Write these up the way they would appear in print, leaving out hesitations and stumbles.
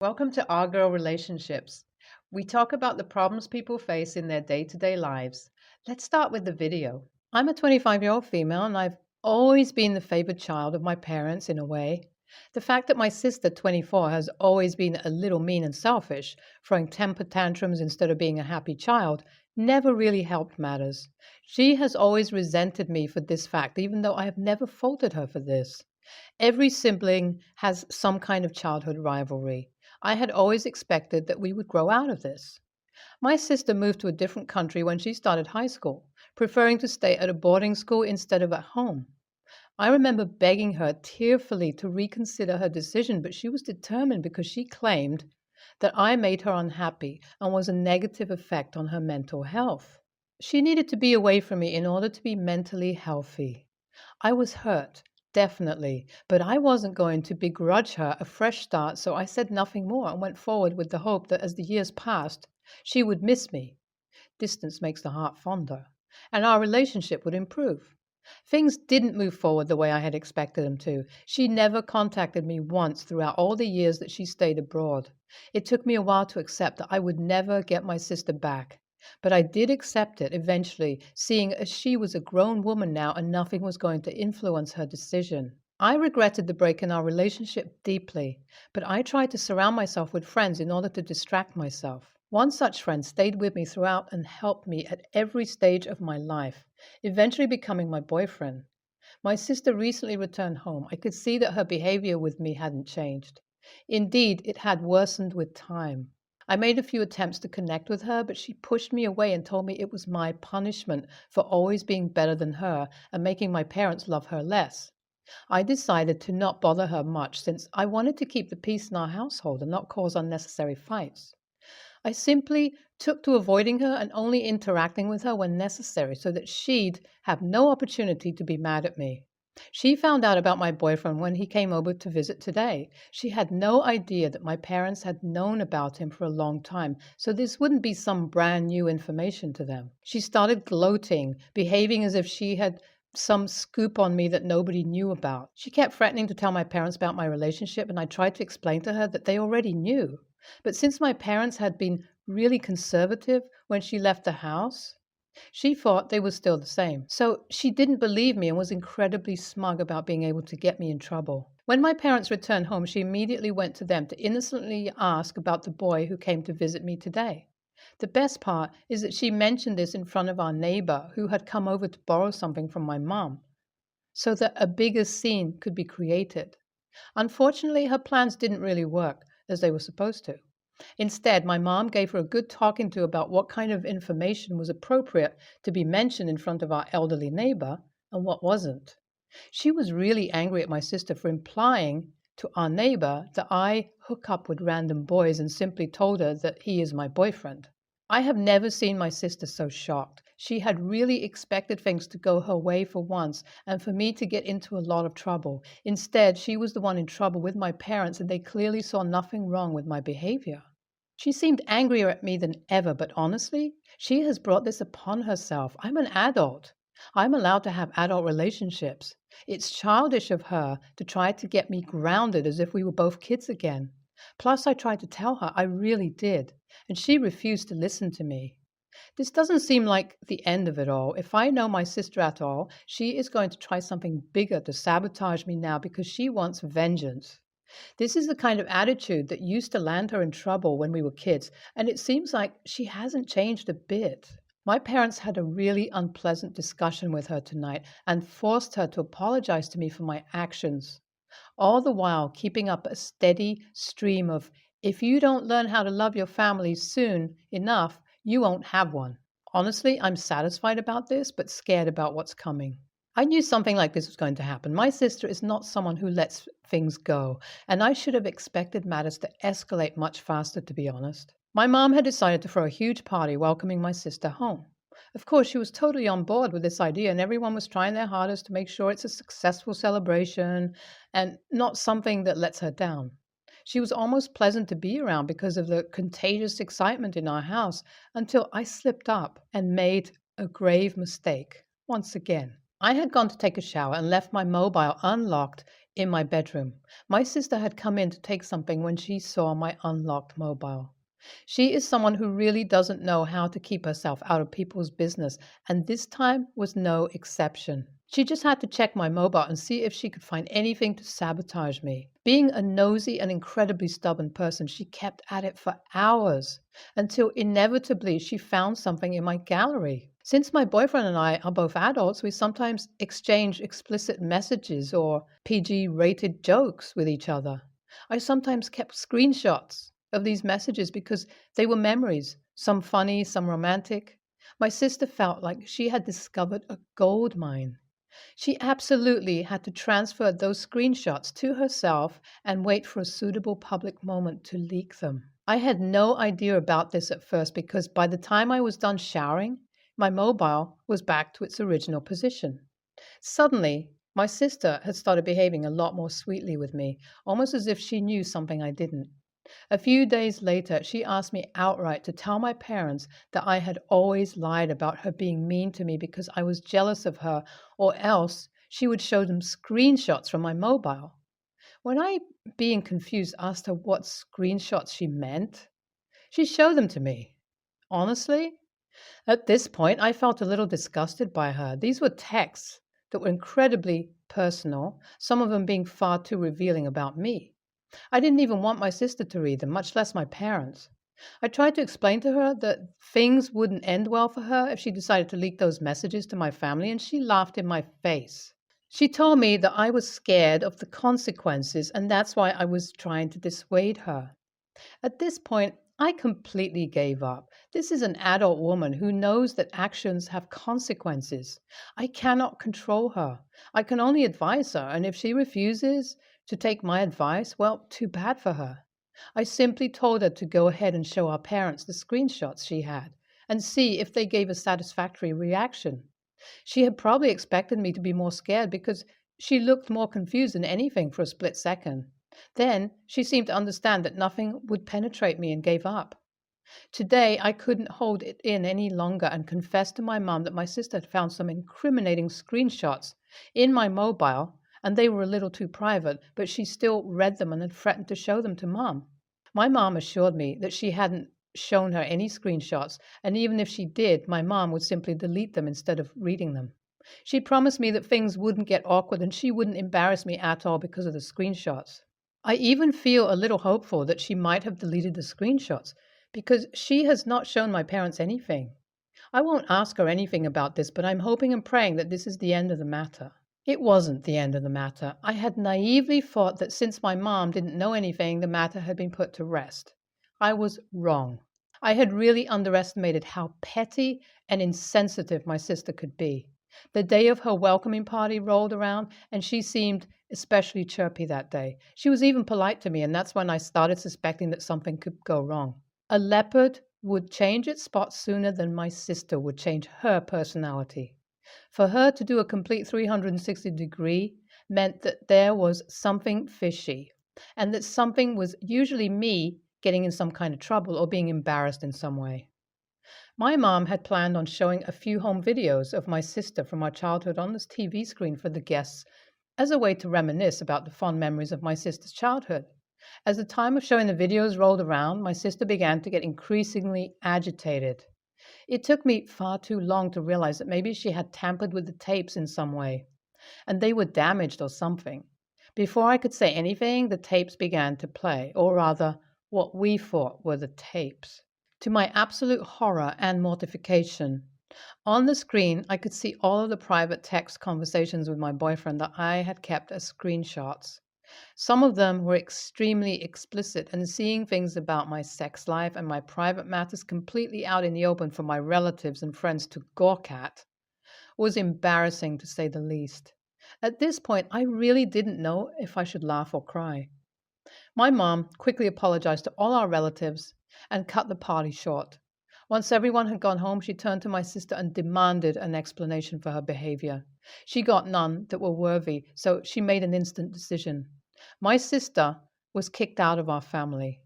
Welcome to Our Girl Relationships. We talk about the problems people face in their day to day lives. Let's start with the video. I'm a 25-year-old female and I've always been the favored child of my parents in a way. The fact that my sister, 24, has always been a little mean and selfish, throwing temper tantrums instead of being a happy child, never really helped matters. She has always resented me for this fact, even though I have never faulted her for this. Every sibling has some kind of childhood rivalry. I had always expected that we would grow out of this. My sister moved to a different country when she started high school, preferring to stay at a boarding school instead of at home. I remember begging her tearfully to reconsider her decision, but she was determined because she claimed that I made her unhappy and was a negative effect on her mental health. She needed to be away from me in order to be mentally healthy. I was hurt, definitely, but I wasn't going to begrudge her a fresh start, so I said nothing more and went forward with the hope that as the years passed, she would miss me. Distance makes the heart fonder, and our relationship would improve. Things didn't move forward the way I had expected them to. She never contacted me once throughout all the years that she stayed abroad. It took me a while to accept that I would never get my sister back. But I did accept it eventually, seeing as she was a grown woman now and nothing was going to influence her decision. I regretted the break in our relationship deeply, but I tried to surround myself with friends in order to distract myself. One such friend stayed with me throughout and helped me at every stage of my life, eventually becoming my boyfriend. My sister recently returned home. I could see that her behavior with me hadn't changed. Indeed, it had worsened with time. I made a few attempts to connect with her, but she pushed me away and told me it was my punishment for always being better than her and making my parents love her less. I decided to not bother her much since I wanted to keep the peace in our household and not cause unnecessary fights. I simply took to avoiding her and only interacting with her when necessary so that she'd have no opportunity to be mad at me. She found out about my boyfriend when he came over to visit today. She had no idea that my parents had known about him for a long time, so this wouldn't be some brand new information to them. She started gloating, behaving as if she had some scoop on me that nobody knew about. She kept threatening to tell my parents about my relationship, and I tried to explain to her that they already knew. But since my parents had been really conservative when she left the house, she thought they were still the same. So she didn't believe me and was incredibly smug about being able to get me in trouble. When my parents returned home, she immediately went to them to innocently ask about the boy who came to visit me today. The best part is that she mentioned this in front of our neighbor who had come over to borrow something from my mom, so that a bigger scene could be created. Unfortunately, her plans didn't really work as they were supposed to. Instead, my mom gave her a good talking to about what kind of information was appropriate to be mentioned in front of our elderly neighbor and what wasn't. She was really angry at my sister for implying to our neighbor that I hook up with random boys and simply told her that he is my boyfriend. I have never seen my sister so shocked. She had really expected things to go her way for once and for me to get into a lot of trouble. Instead, she was the one in trouble with my parents, and they clearly saw nothing wrong with my behavior. She seemed angrier at me than ever, but honestly, she has brought this upon herself. I'm an adult. I'm allowed to have adult relationships. It's childish of her to try to get me grounded as if we were both kids again. Plus, I tried to tell her I really did, and she refused to listen to me. This doesn't seem like the end of it all. If I know my sister at all, she is going to try something bigger to sabotage me now because she wants vengeance. This is the kind of attitude that used to land her in trouble when we were kids, and it seems like she hasn't changed a bit. My parents had a really unpleasant discussion with her tonight and forced her to apologize to me for my actions, all the while keeping up a steady stream of, if you don't learn how to love your family soon enough, you won't have one. Honestly, I'm satisfied about this, but scared about what's coming. I knew something like this was going to happen. My sister is not someone who lets things go, and I should have expected matters to escalate much faster, to be honest. My mom had decided to throw a huge party welcoming my sister home. Of course, she was totally on board with this idea, and everyone was trying their hardest to make sure it's a successful celebration and not something that lets her down. She was almost pleasant to be around because of the contagious excitement in our house until I slipped up and made a grave mistake once again. I had gone to take a shower and left my mobile unlocked In my bedroom, my sister had come in to take something when she saw my unlocked mobile. She is someone who really doesn't know how to keep herself out of people's business, and this time was no exception. She just had to check my mobile and see if she could find anything to sabotage me. Being a nosy and incredibly stubborn person, she kept at it for hours until inevitably she found something in my gallery. Since my boyfriend and I are both adults, we sometimes exchange explicit messages or PG rated jokes with each other. I sometimes kept screenshots of these messages because they were memories, some funny, some romantic. My sister felt like she had discovered a gold mine. She absolutely had to transfer those screenshots to herself and wait for a suitable public moment to leak them. I had no idea about this at first because by the time I was done showering, my mobile was back to its original position. Suddenly, my sister had started behaving a lot more sweetly with me, almost as if she knew something I didn't. A few days later, she asked me outright to tell my parents that I had always lied about her being mean to me because I was jealous of her, or else she would show them screenshots from my mobile. When I, being confused, asked her what screenshots she meant, she showed them to me. Honestly, at this point, I felt a little disgusted by her. These were texts that were incredibly personal, some of them being far too revealing about me. I didn't even want my sister to read them, much less my parents. I tried to explain to her that things wouldn't end well for her if she decided to leak those messages to my family, and she laughed in my face. She told me that I was scared of the consequences, and that's why I was trying to dissuade her. At this point, I completely gave up. This is an adult woman who knows that actions have consequences. I cannot control her. I can only advise her, and if she refuses to take my advice, well, too bad for her. I simply told her to go ahead and show our parents the screenshots she had and see if they gave a satisfactory reaction. She had probably expected me to be more scared because she looked more confused than anything for a split second. Then she seemed to understand that nothing would penetrate me and gave up. Today, I couldn't hold it in any longer and confessed to my mom that my sister had found some incriminating screenshots in my mobile, and they were a little too private, but she still read them and had threatened to show them to mom. My mom assured me that she hadn't shown her any screenshots, and even if she did, my mom would simply delete them instead of reading them. She promised me that things wouldn't get awkward and she wouldn't embarrass me at all because of the screenshots. I even feel a little hopeful that she might have deleted the screenshots because she has not shown my parents anything. I won't ask her anything about this, but I'm hoping and praying that this is the end of the matter. It wasn't the end of the matter. I had naively thought that since my mom didn't know anything, the matter had been put to rest. I was wrong. I had really underestimated how petty and insensitive my sister could be. The day of her welcoming party rolled around, and she seemed especially chirpy that day. She was even polite to me, and that's when I started suspecting that something could go wrong. A leopard would change its spots sooner than my sister would change her personality. For her to do a complete 360-degree meant that there was something fishy, and that something was usually me getting in some kind of trouble or being embarrassed in some way. My mom had planned on showing a few home videos of my sister from our childhood on this TV screen for the guests as a way to reminisce about the fond memories of my sister's childhood. As the time of showing the videos rolled around, my sister began to get increasingly agitated. It took me far too long to realize that maybe she had tampered with the tapes in some way, and they were damaged or something. Before I could say anything, the tapes began to play, or rather, what we thought were the tapes. To my absolute horror and mortification, on the screen I could see all of the private text conversations with my boyfriend that I had kept as screenshots. Some of them were extremely explicit, and seeing things about my sex life and my private matters completely out in the open for my relatives and friends to gawk at was embarrassing to say the least. At this point, I really didn't know if I should laugh or cry. My mom quickly apologized to all our relatives and cut the party short. Once everyone had gone home, she turned to my sister and demanded an explanation for her behavior. She got none that were worthy, so she made an instant decision. My sister was kicked out of our family.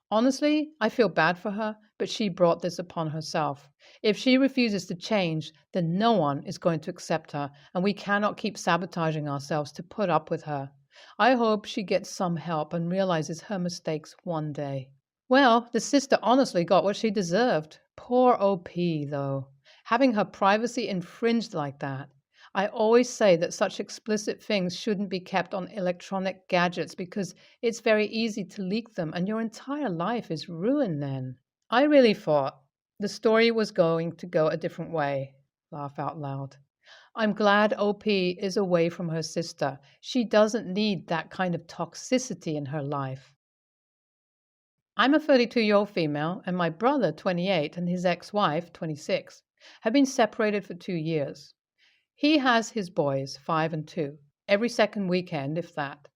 Honestly, I feel bad for her, but she brought this upon herself. If she refuses to change, then no one is going to accept her, and we cannot keep sabotaging ourselves to put up with her. I hope she gets some help and realizes her mistakes one day. Well, the sister honestly got what she deserved. Poor OP, though. Having her privacy infringed like that. I always say that such explicit things shouldn't be kept on electronic gadgets because it's very easy to leak them and your entire life is ruined then. I really thought the story was going to go a different way. Laugh out loud. I'm glad OP is away from her sister. She doesn't need that kind of toxicity in her life. I'm a 32-year-old female, and my brother, 28, and his ex wife, 26, have been separated for 2 years. He has his boys, 5 and 2, every second weekend, if that.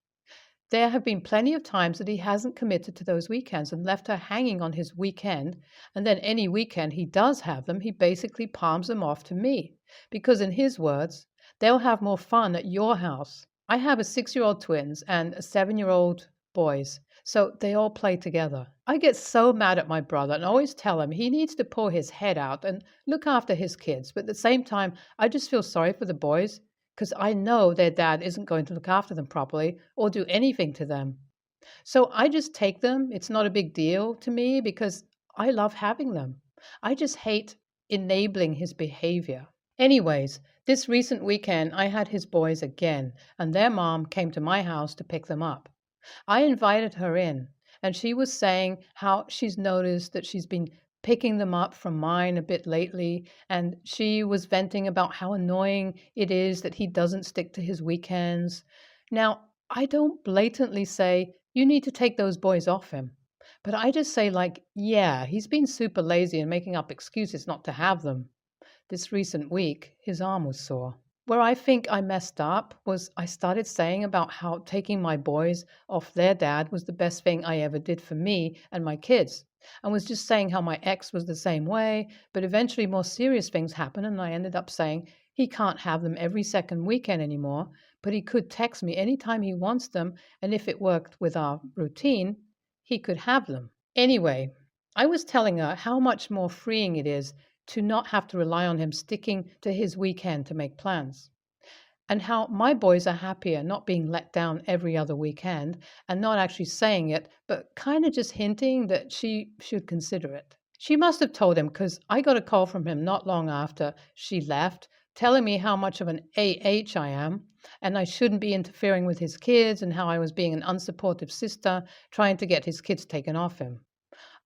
There have been plenty of times that he hasn't committed to those weekends and left her hanging on his weekend, and then any weekend he does have them, he basically palms them off to me. Because, in his words, they'll have more fun at your house. I have a 6-year-old twins and a 7-year-old boys, so they all play together. I get so mad at my brother and always tell him he needs to pull his head out and look after his kids, but at the same time, I just feel sorry for the boys because I know their dad isn't going to look after them properly or do anything to them. So I just take them. It's not a big deal to me because I love having them. I just hate enabling his behavior. Anyways, this recent weekend I had his boys again, and their mom came to my house to pick them up. I invited her in, and she was saying how she's noticed that she's been picking them up from mine a bit lately, and she was venting about how annoying it is that he doesn't stick to his weekends. Now, I don't blatantly say, you need to take those boys off him. But I just say, like, yeah, he's been super lazy and making up excuses not to have them. This recent week, his arm was sore. Where I think I messed up was I started saying about how taking my boys off their dad was the best thing I ever did for me and my kids, and was just saying how my ex was the same way, but eventually more serious things happened, and I ended up saying he can't have them every second weekend anymore, but he could text me anytime he wants them, and if it worked with our routine, he could have them. Anyway, I was telling her how much more freeing it is to not have to rely on him sticking to his weekend to make plans, and how my boys are happier not being let down every other weekend and not actually saying it, but kind of just hinting that she should consider it. She must have told him because I got a call from him not long after she left telling me how much of an I am and I shouldn't be interfering with his kids and how I was being an unsupportive sister trying to get his kids taken off him.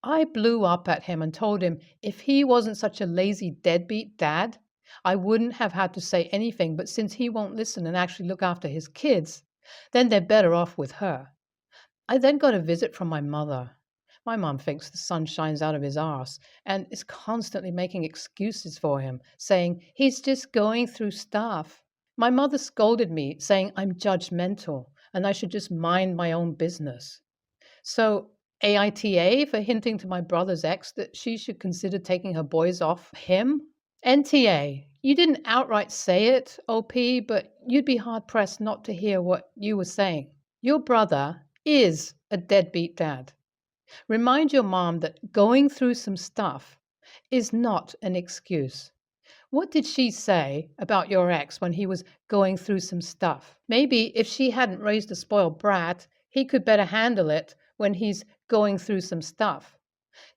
I blew up at him and told him if he wasn't such a lazy deadbeat dad, I wouldn't have had to say anything, but since he won't listen and actually look after his kids, then they're better off with her. I then got a visit from my mother. My mom thinks the sun shines out of his arse and is constantly making excuses for him, saying he's just going through stuff. My mother scolded me, saying I'm judgmental and I should just mind my own business. So, AITA for hinting to my brother's ex that she should consider taking her boys off him? NTA, you didn't outright say it, OP, but you'd be hard pressed not to hear what you were saying. Your brother is a deadbeat dad. Remind your mom that going through some stuff is not an excuse. What did she say about your ex when he was going through some stuff? Maybe if she hadn't raised a spoiled brat, he could better handle it when he's going through some stuff.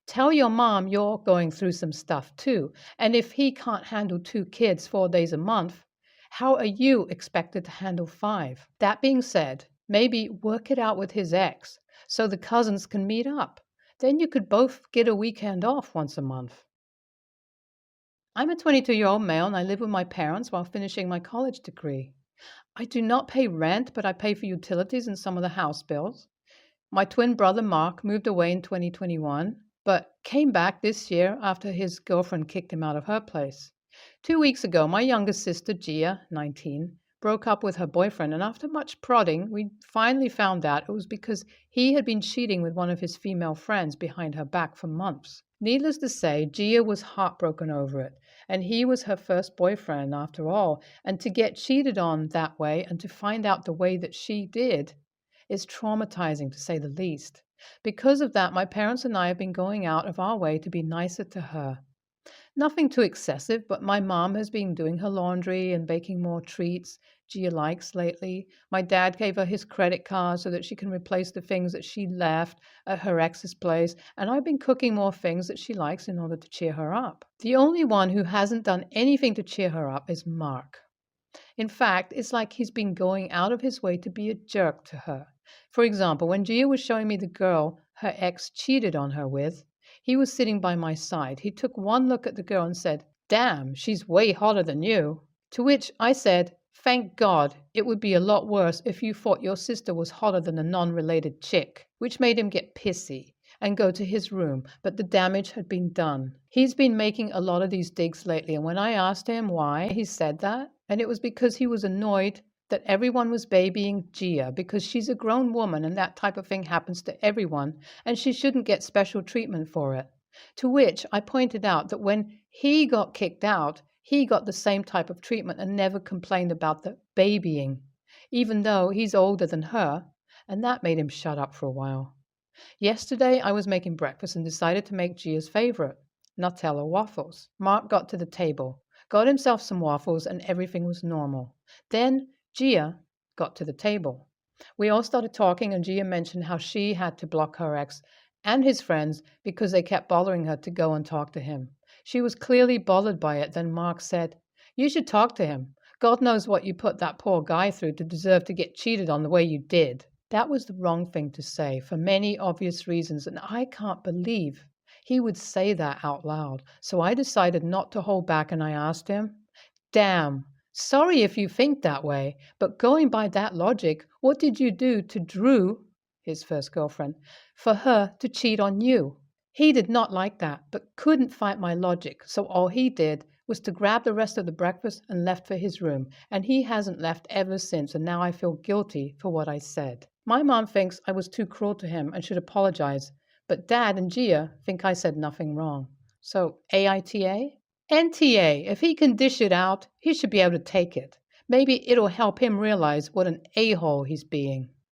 Tell your mom you're going through some stuff too, and if he can't handle 2 kids 4 days a month, how are you expected to handle 5? That being said, maybe work it out with his ex so the cousins can meet up. Then you could both get a weekend off once a month. I'm a 22-year-old male and I live with my parents while finishing my college degree. I do not pay rent, but I pay for utilities and some of the house bills. My twin brother Mark moved away in 2021, but came back this year after his girlfriend kicked him out of her place. 2 weeks ago, my youngest sister, Gia, 19, broke up with her boyfriend, and after much prodding, we finally found out it was because he had been cheating with one of his female friends behind her back for months. Needless to say, Gia was heartbroken over it, and he was her first boyfriend after all, and to get cheated on that way and to find out the way that she did is traumatizing to say the least. Because of that, my parents and I have been going out of our way to be nicer to her. Nothing too excessive, but my mom has been doing her laundry and baking more treats Gia likes lately. My dad gave her his credit card so that she can replace the things that she left at her ex's place, and I've been cooking more things that she likes in order to cheer her up. The only one who hasn't done anything to cheer her up is Mark. In fact, it's like he's been going out of his way to be a jerk to her. For example, when Gia was showing me the girl her ex cheated on her with, he was sitting by my side. He took one look at the girl and said, "Damn, she's way hotter than you." To which I said, "Thank God, it would be a lot worse if you thought your sister was hotter than a non related chick," which made him get pissy and go to his room, but the damage had been done. He's been making a lot of these digs lately, and when I asked him why he said that, and it was because he was annoyed that everyone was babying Gia because she's a grown woman and that type of thing happens to everyone and she shouldn't get special treatment for it. To which I pointed out that when he got kicked out, he got the same type of treatment and never complained about the babying, even though he's older than her, and that made him shut up for a while. Yesterday I was making breakfast and decided to make Gia's favorite, Nutella waffles. Mark got to the table, got himself some waffles, and everything was normal. Then Gia got to the table. We all started talking, and Gia mentioned how she had to block her ex and his friends because they kept bothering her to go and talk to him. She was clearly bothered by it. Then Mark said, "You should talk to him. God knows what you put that poor guy through to deserve to get cheated on the way you did." That was the wrong thing to say for many obvious reasons, and I can't believe he would say that out loud. So I decided not to hold back and I asked him, "Damn, sorry if you think that way, but going by that logic, what did you do to Drew, his first girlfriend, for her to cheat on you?" He did not like that, but couldn't fight my logic, so all he did was to grab the rest of the breakfast and left for his room, and he hasn't left ever since, and now I feel guilty for what I said. My mom thinks I was too cruel to him and should apologize, but Dad and Gia think I said nothing wrong. So, AITA? NTA, if he can dish it out, he should be able to take it. Maybe it'll help him realize what an a-hole he's being.